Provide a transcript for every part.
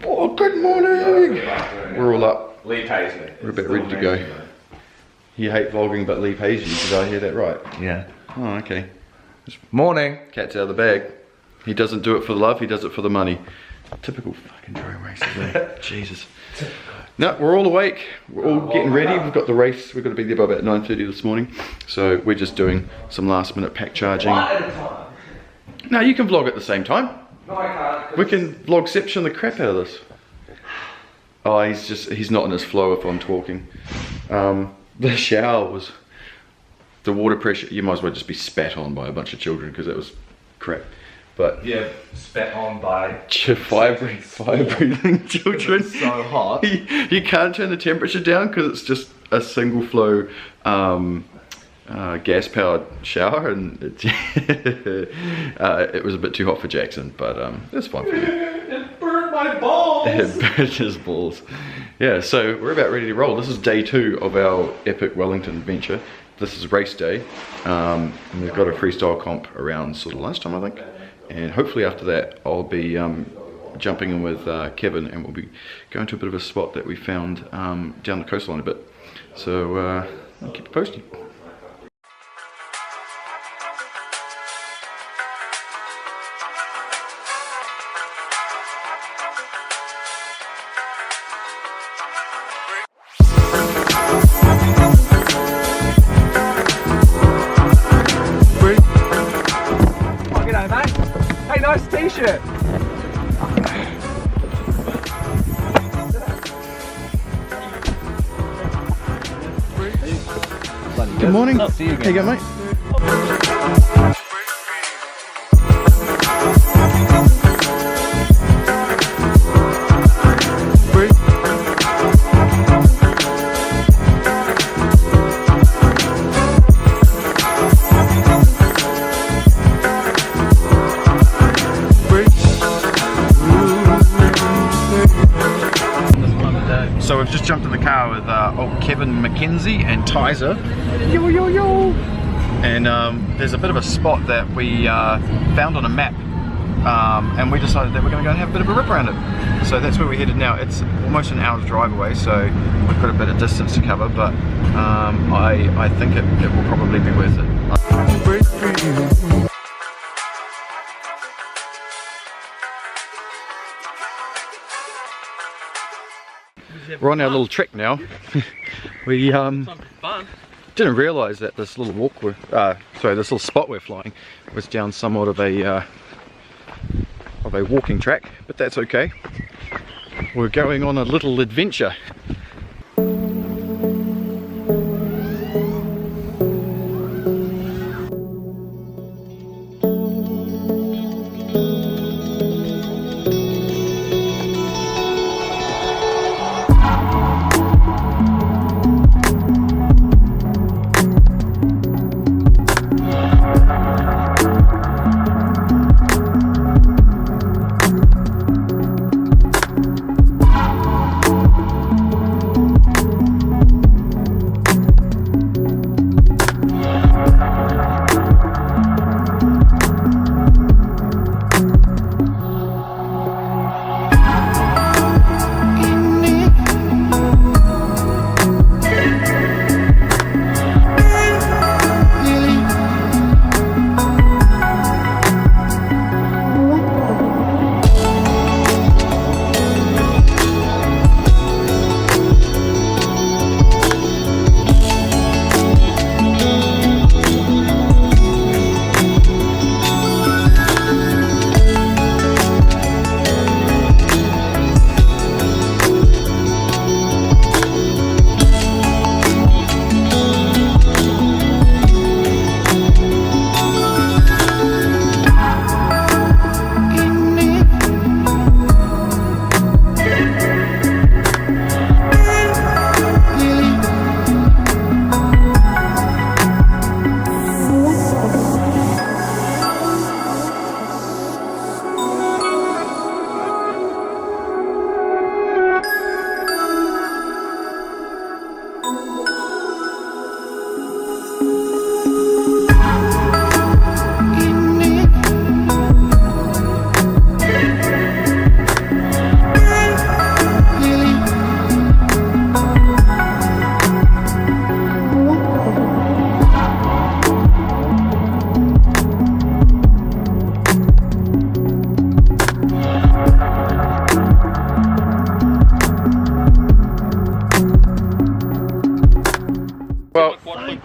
Oh, good morning! We're all up. Lee pays me. We're about ready to go. You hate vlogging, but Lee pays you. Did I hear that right? Yeah. Oh, okay. Morning. Cat's out of the bag. He doesn't do it for the love, he does it for the money. Typical fucking drone races, eh? Jesus. No, we're all awake. We're all getting ready. We've got the race. We've got to be there by about 9:30 this morning. So we're just doing some last minute pack charging. No, you can vlog at the same time. No, I can't. We can vlogception the crap out of this. Oh, he's not in his flow if I'm talking. The shower was, the water pressure, you might as well just be spat on by a bunch of children because it was crap. But yeah, spat on by fire-breathing children. It's so hot. You can't turn the temperature down because it's just a single flow gas powered shower, and it was a bit too hot for Jackson, but it's fine for me. It burned my balls. It burned his balls. Yeah, so we're about ready to roll. This is day 2 of our epic Wellington adventure. This is race day, and we've got a freestyle comp around sort of lunchtime, I think. And hopefully after that I'll be jumping in with Kevin, and we'll be going to a bit of a spot that we found down the coastline a bit. So I'll keep you posted. Nice t-shirt. Good morning. See you again. How you going, mate? So we've just jumped in the car with old Kevin McKenzie and Tyser. Yo yo yo! And there's a bit of a spot that we found on a map, and we decided that we're going to go and have a bit of a rip around it. So that's where we're headed now. It's almost an hour's drive away, so we've got a bit of distance to cover, but I think it will probably be worth it. We're on our little trek now. We didn't realise that this little this little spot we're flying was down somewhat of a walking track, but that's okay. We're going on a little adventure.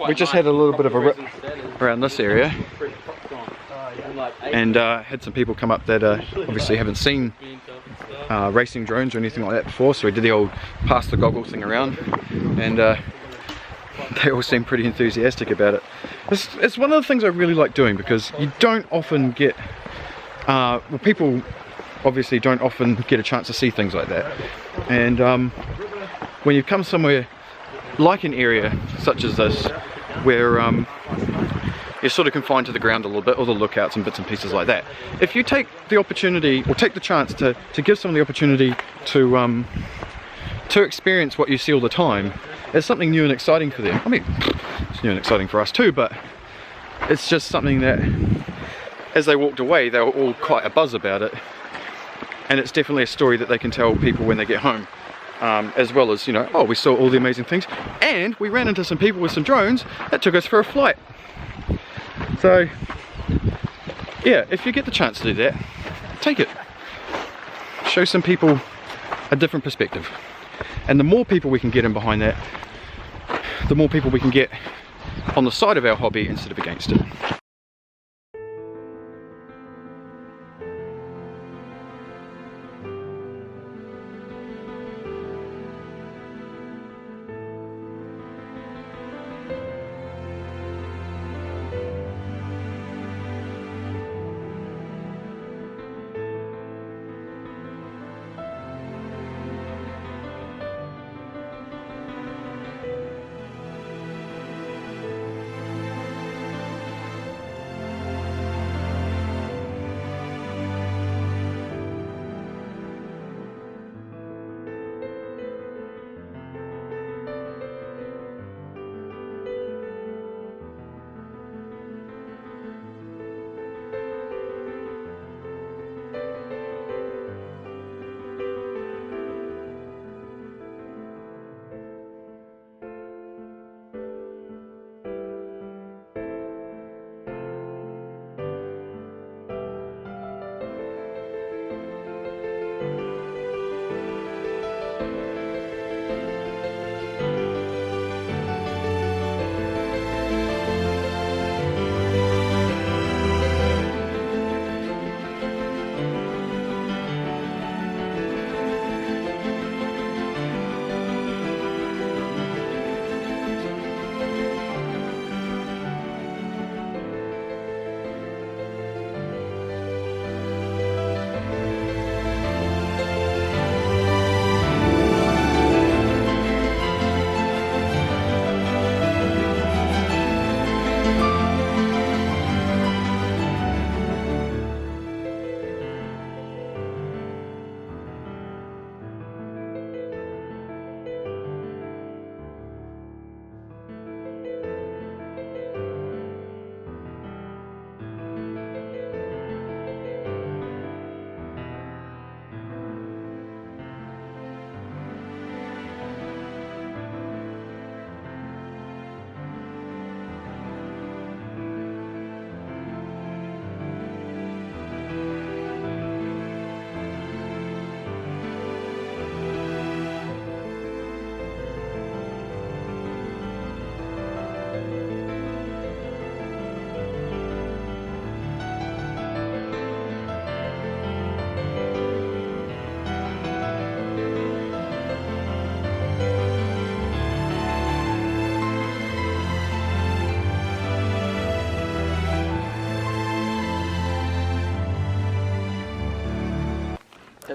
we just had a little bit of a rip around this area, and had some people come up that obviously haven't seen racing drones or anything like that before, so we did the old pass the goggles thing around, and they all seem pretty enthusiastic about it. It's one of the things I really like doing, because you don't often get, well, people obviously don't often get a chance to see things like that, and when you come somewhere like an area such as this, where you're sort of confined to the ground a little bit, all the lookouts and bits and pieces like that, if you take the opportunity, or take the chance to give someone the opportunity to experience what you see all the time, it's something new and exciting for them. I mean, it's new and exciting for us too, but it's just something that, as they walked away, they were all quite abuzz about it, and it's definitely a story that they can tell people when they get home. As well as, you know, oh, we saw all the amazing things, and we ran into some people with some drones that took us for a flight. So yeah, if you get the chance to do that, take it. Show some people a different perspective, and the more people we can get in behind that, the more people we can get on the side of our hobby instead of against it.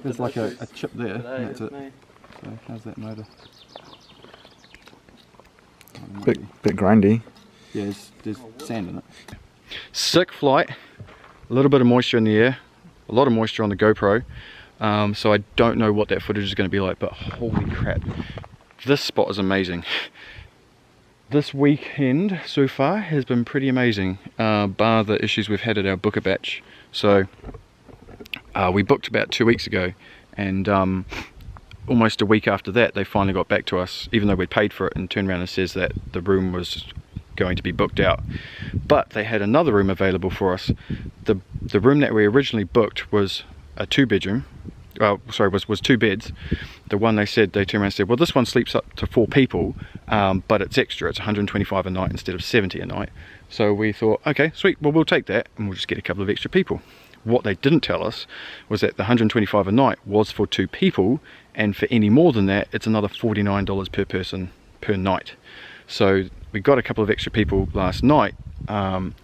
There's like a chip there, and that's it. So how's that motor? Bit grindy. Yeah, there's sand in it. Sick flight, a little bit of moisture in the air, a lot of moisture on the GoPro, so I don't know what that footage is going to be like, but holy crap, this spot is amazing. This weekend so far has been pretty amazing, bar the issues we've had at our booker batch. So we booked about 2 weeks ago, and almost a week after that they finally got back to us, even though we'd paid for it, and turned around and says that the room was going to be booked out, but they had another room available for us. The room that we originally booked was a 2-bedroom, was 2 beds. The one they turned around and said, well, this one sleeps up to 4 people, but it's extra, it's 125 a night instead of 70 a night. So we thought, okay, sweet, well, we'll take that and we'll just get a couple of extra people. What they didn't tell us was that the 125 a night was for 2 people, and for any more than that, it's another $49 per person per night. So we got a couple of extra people last night, and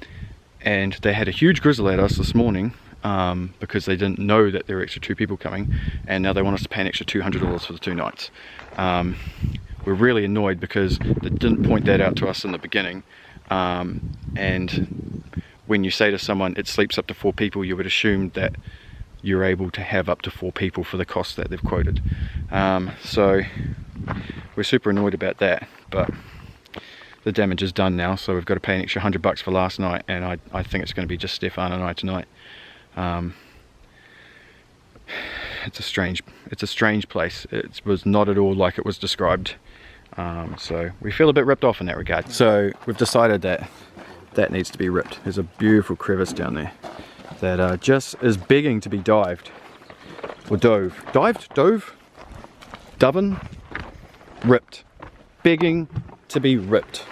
they had a huge grizzle at us this morning, because they didn't know that there were extra 2 people coming, and now they want us to pay an extra $200 for the 2 nights. We're really annoyed because they didn't point that out to us in the beginning, and when you say to someone it sleeps up to 4 people, you would assume that you're able to have up to 4 people for the cost that they've quoted. So we're super annoyed about that, but the damage is done now, so we've got to pay an extra $100 for last night, and I think it's going to be just Stefan and I tonight. It's a strange place. It was not at all like it was described, so we feel a bit ripped off in that regard. So we've decided that needs to be ripped. There's a beautiful crevice down there that just is begging to be dived or dove. Doven, ripped, begging to be ripped.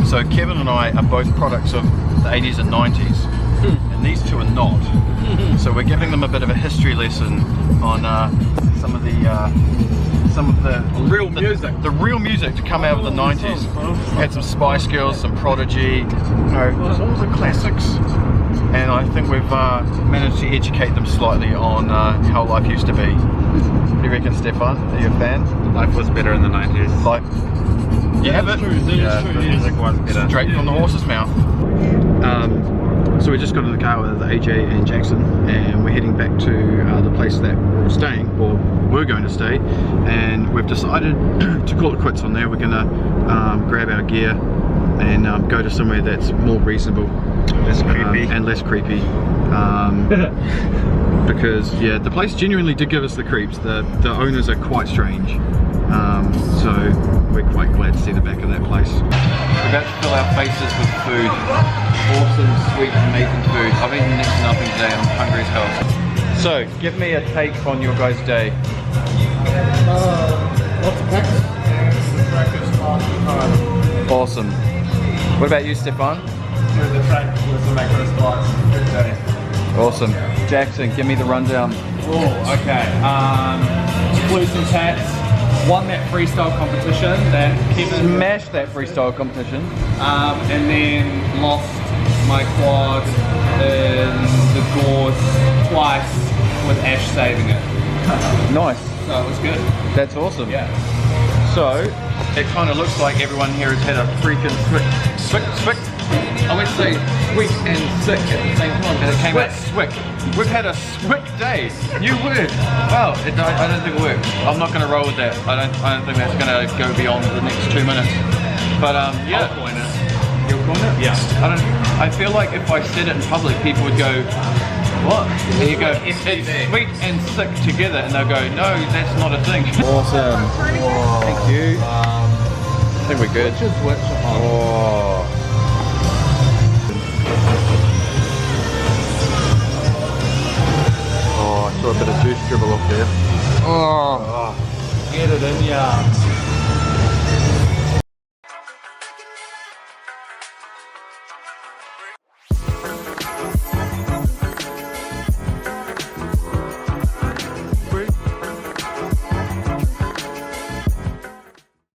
So Kevin and I are both products of the 80s and 90s, and these two are not. So we're giving them a bit of a history lesson on some of the real music. The real music to come out of the 90s. Had some Spice Girls, some Prodigy, you know, all the classics. And I think we've managed to educate them slightly on how life used to be. What do you reckon, Stefan? Are you a fan? Life was better in the 90s. Like, you have it? Yeah, the music was better. Straight from the horse's mouth. So we just got in the car with AJ and Jackson, and we're heading back to the place that we're staying, or we're going to stay, and we've decided to call it quits on there. We're gonna grab our gear and go to somewhere that's more reasonable, Less creepy. and less creepy. Because yeah, the place genuinely did give us the creeps. The owners are quite strange, so we're quite glad to see the back of that place. We're about to fill our faces with food. Awesome, sweet, amazing food. I've eaten next to nothing today. I'm hungry as hell. So, give me a take on your guys' day. Lots of practice. Practice hard. Awesome. What about you, Stefan? Through the track with some macro spots. Good day. Awesome. Jackson, give me the rundown. Oh, okay. Flew some tats, won that freestyle competition that Kevin, Smash that freestyle competition. and then lost my quad in the gorge twice with Ash saving it. Nice. So it was good. That's awesome. Yeah. So, it kind of looks like everyone here has had a freaking swick. I would say swick and sick at the same time, and it came out swick. We've had a swick day. New word. Well, I don't think it works. I'm not going to roll with that. I don't think that's going to go beyond the next 2 minutes. But yeah. I'll coin it. You'll coin it? Yeah. I feel like if I said it in public, people would go, what? And you go, it's sweet and sick together, and they'll go, no, that's not a thing. Awesome. Thank you. I think we're good. Oh. Oh, I saw a bit of juice dribble off there. Oh. Get it in ya.